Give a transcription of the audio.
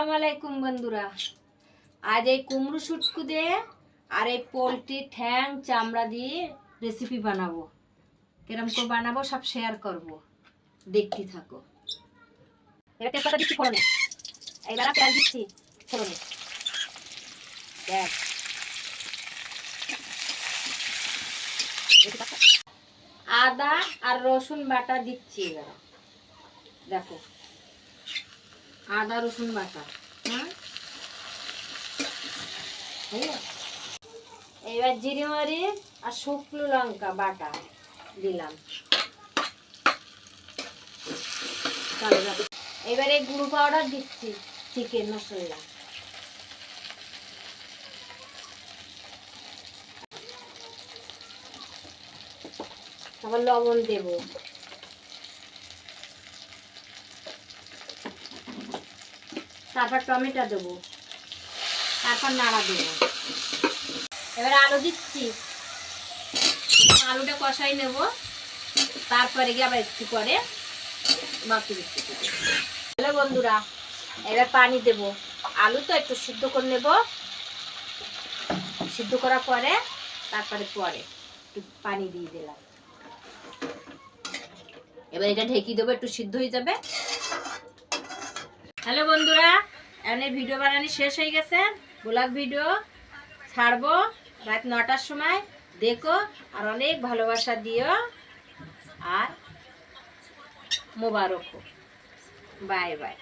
আসসালামু আলাইকুম বন্ধুরা। আজ এই কুমড়ো শুটকু দিয়ে আর এই পোলট্রি ঠ্যাং চামড়া দিয়ে রেসিপি বানাবো। কিরম করে বানাবো সব শেয়ার করব, দেখতে থাকো। এবার তেজপাতা দিচ্ছি ফোড়নে, এবার পেঁয়াজ দিচ্ছি ফোড়নে, আদা আর রসুন বাটা দিচ্ছি। এবার দেখো আদা রসুন বাটা, এবার জিরে মরিচ আর শুকনো লঙ্কা বাটা দিলাম। এবারে গুঁড়ো পাউডার দিচ্ছি, চিকেন মশলা। আবার লবণ দেব, তারপর টমেটো দেবো, তারপর নাড়া দেবো। এবার আলু দিচ্ছি, আলুটা কষাই নেব, তারপরে গিয়ে আবার একটু পরে বাকি দিচ্ছি। হ্যালো বন্ধুরা, এবার পানি দেব। আলু তো একটু সিদ্ধ করে নেব, সিদ্ধ করার পরে তারপরে একটু পানি দিয়ে দিলাম। এবার এটা ঢেকে দেবো, একটু সিদ্ধ হয়ে যাবে। হ্যালো বন্ধুরা, এখন ভিডিও বানানো শেষ হয়ে গেছে। ব্লগ ভিডিও ছাড়বো রাত 9টার সময়, দেখো আর অনেক ভালোবাসা দিও আর মোবারক। Bye bye.